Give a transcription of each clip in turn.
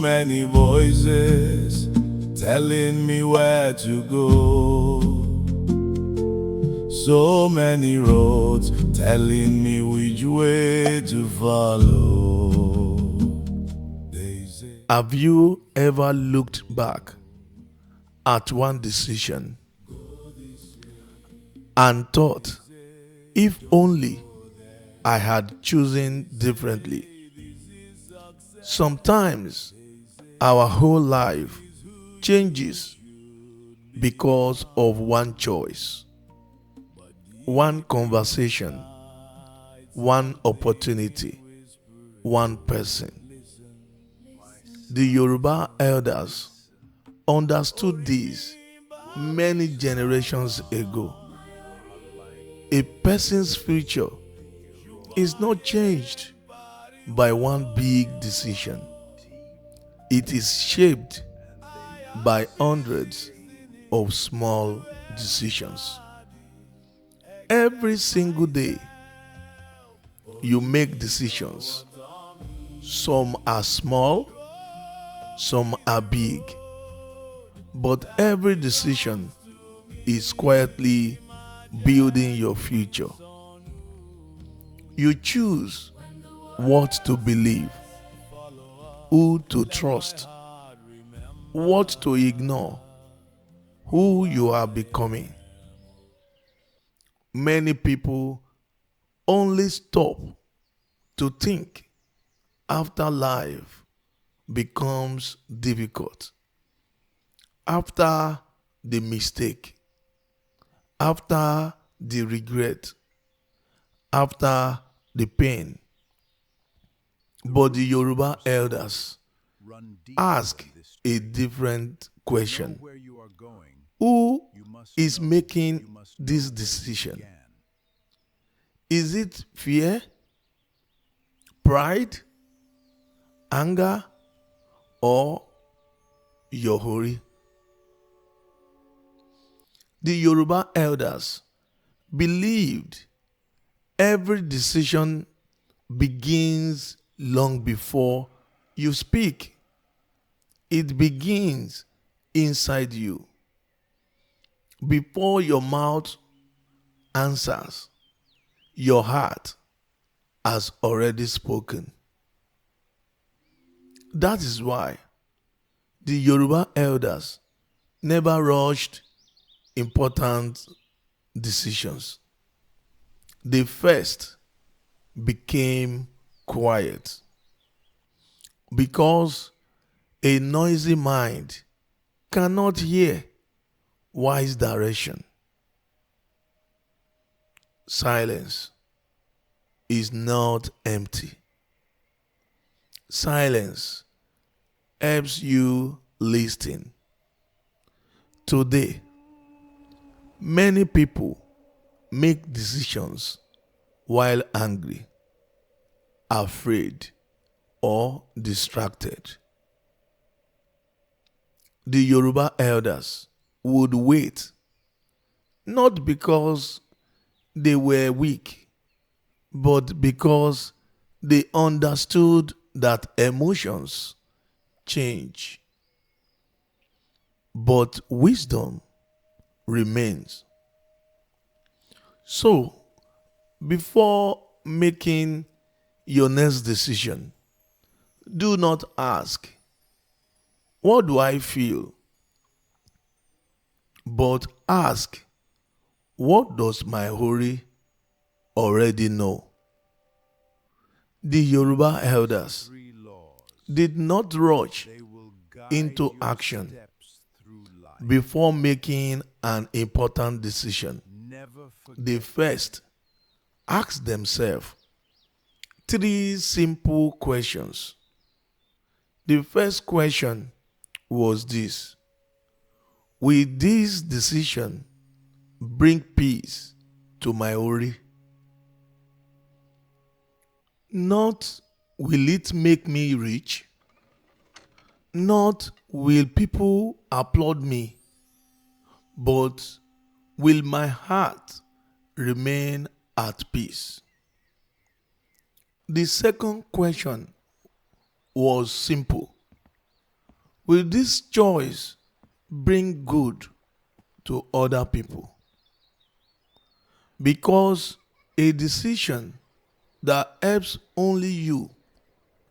many voices telling me where to go. So many roads telling me which way to follow. Have you ever looked back at one decision and thought, if only I had chosen differently? Sometimes our whole life changes because of one choice, one conversation, one opportunity, one person. The Yoruba elders understood this many generations ago. A person's future is not changed by one big decision. It is shaped by hundreds of small decisions. Every single day, you make decisions. Some are small, some are big, but every decision is quietly building your future. You choose what to believe, who to trust, what to ignore, who you are becoming. Many people only stop to think after life becomes difficult, after the mistake, after the regret, after the pain. But the Yoruba elders ask a different question. Who is making this decision? Is it fear, pride, anger, or your hurry? The Yoruba elders believed every decision begins long before you speak. It begins inside you. Before your mouth answers, your heart has already spoken. That is why the Yoruba elders never rushed important decisions. They first became quiet, because a noisy mind cannot hear wise direction. Silence is not empty. Silence helps you listen. Today, many people make decisions while angry, afraid, or distracted. The Yoruba elders would wait, not because they were weak, but because they understood that emotions change, but wisdom remains. So, before making your next decision, do not ask, what do I feel? But ask, what does my hurry already know? The Yoruba elders did not rush into action before making an important decision. They first asked themselves three simple questions. The first question was this: will this decision bring peace to my hurry? Not, will it make me rich? Not, will people applaud me? But will my heart remain at peace? The second question was simple: Will this choice bring good to other people? Because a decision that helps only you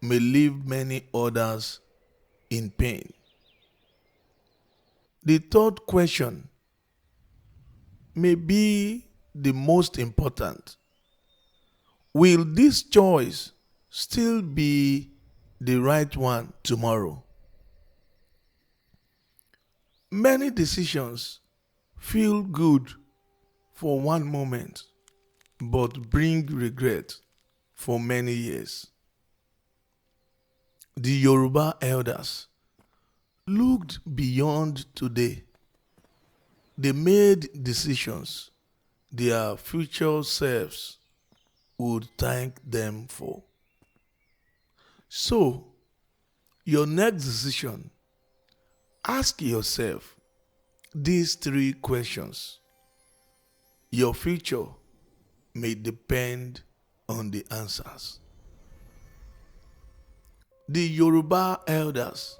may leave many others in pain. The third question may be the most important. Will this choice still be the right one tomorrow? Many decisions feel good for one moment but bring regret for many years. The Yoruba elders looked beyond today. They made decisions their future selves would thank them for. So, your next decision, ask yourself these three questions. Your future may depend on the answers. The Yoruba elders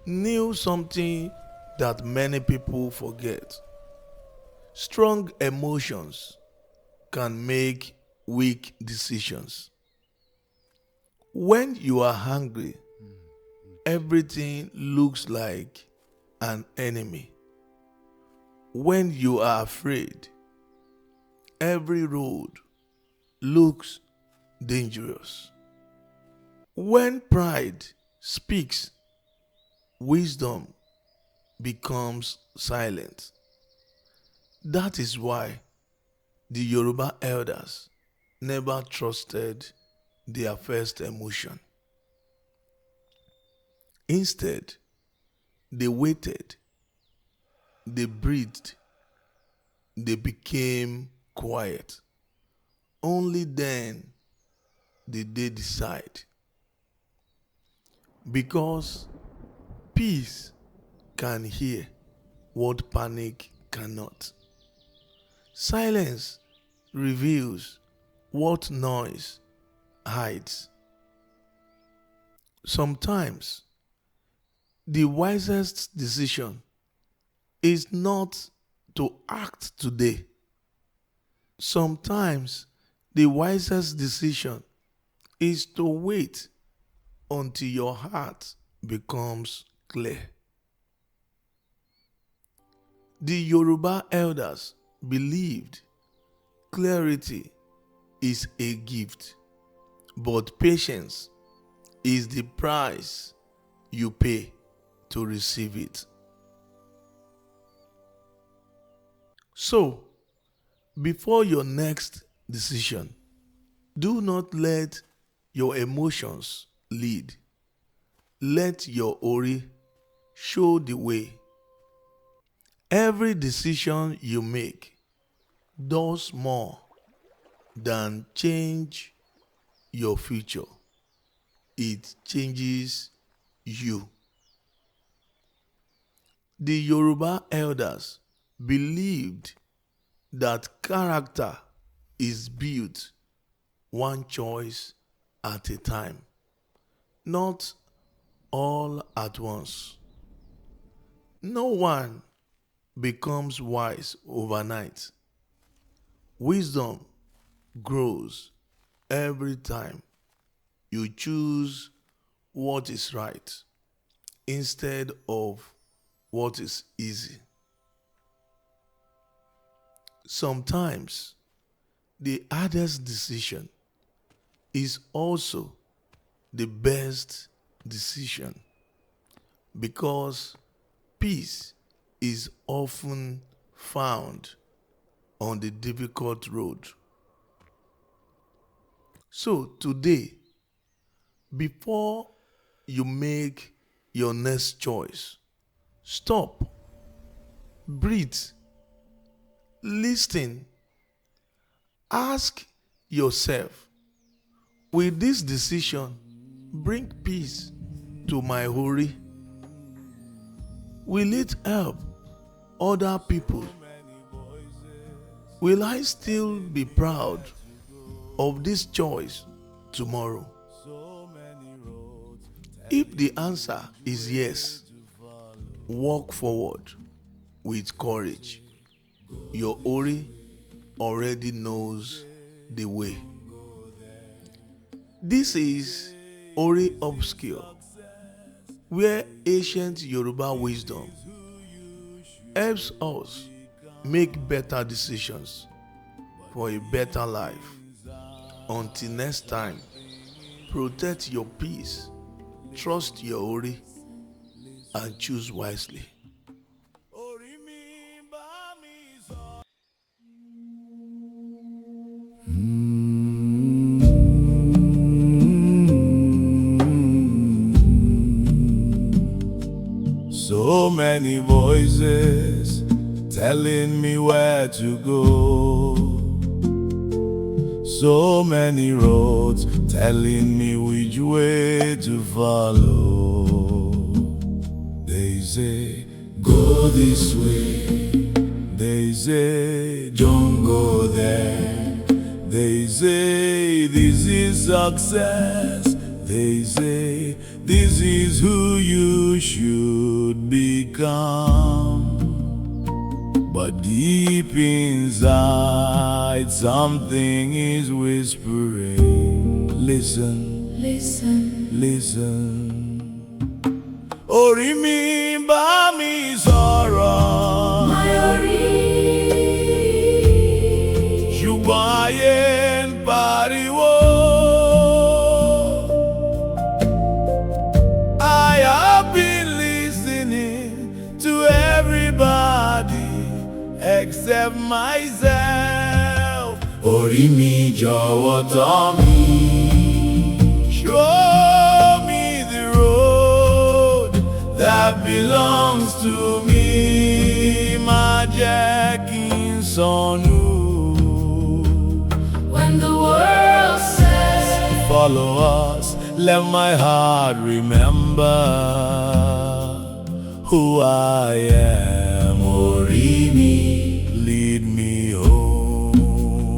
knew something that many people forget. Strong emotions can make weak decisions. When you are hungry, everything looks like an enemy. When you are afraid, every road looks dangerous. When pride speaks, wisdom becomes silent. That is why the Yoruba elders never trusted their first emotion. Instead, they waited, they breathed, they became quiet. Only then did they decide. Because peace can hear what panic cannot. Silence reveals what noise hides. Sometimes the wisest decision is not to act today. Sometimes the wisest decision is to wait until your heart becomes clear. The Yoruba elders believed clarity is a gift, but patience is the price you pay to receive it. So, before your next decision, do not let your emotions lead. Let your ORÍ show the way. Every decision you make does more than change your future. It changes you. The Yoruba elders believed that character is built one choice at a time, not all at once. No one becomes wise overnight. Wisdom grows every time you choose what is right instead of what is easy. Sometimes the hardest decision is also the best decision because peace is often found on the difficult road. So today, before you make your next choice, stop, breathe, listen, ask yourself, will this decision bring peace to my ORÍ? Will it help other people? Will I still be proud of this choice tomorrow? If the answer is yes, walk forward with courage. Your Ori already knows the way. This is ORÍ Obscure, where ancient Yoruba wisdom helps us make better decisions for a better life. Until next time, protect your peace, trust your Ori, and choose wisely. So many voices telling me where to go. So many roads telling me which way to follow. They say, go this way. They say, don't go there. They say, this is success. They say, this is who you should become. But deep inside, something is whispering. Listen, listen, listen. Orí mi bá mi sọ̀rọ̀. My Orí. Ṣùgbọ́n ayé ń pariwo. I have been listening to everybody except myself. Orí mi jọ̀wọ́ tọ́ mi. Show me the road that belongs to me. Má jẹ́ kí n sọnù. When the world says, Follow us, let my heart remember who I am. Orí mi, lead me home.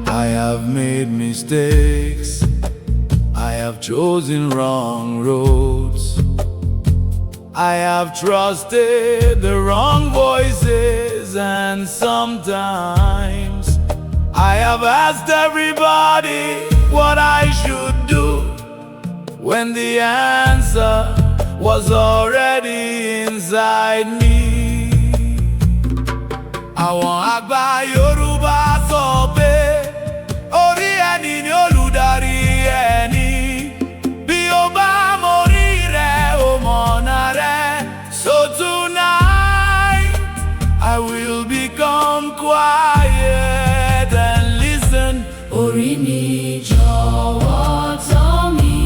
I have made mistakes. I have chosen wrong roads. I have trusted the wrong voices, and sometimes I have asked everybody what I should do, when the answer was already inside me. Àwọn àgbà Yorùbá sọ pé orí ẹni ni olùdarí ẹni. Bí o bá mórí rẹ̀, o mọ̀nà rẹ̀. So tonight I will become quiet and listen. Orí mi jọ̀wọ́ tọ́ mi.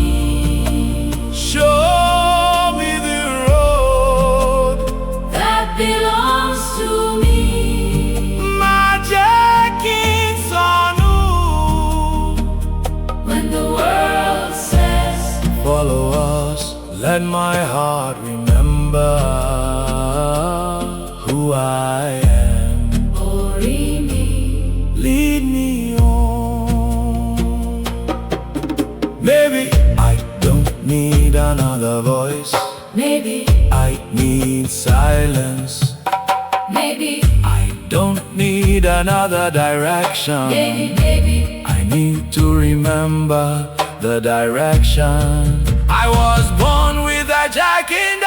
Show me the road That belongs to me. má jẹ́ kí n sọnù. When the world says, Follow us, let my heart remember who I am. Orí mi. Lead me on. Maybe I don't need another voice. Maybe, I need silence. maybe, I don't need another direction. maybe. I need to remember the direction. I was born with a jack in the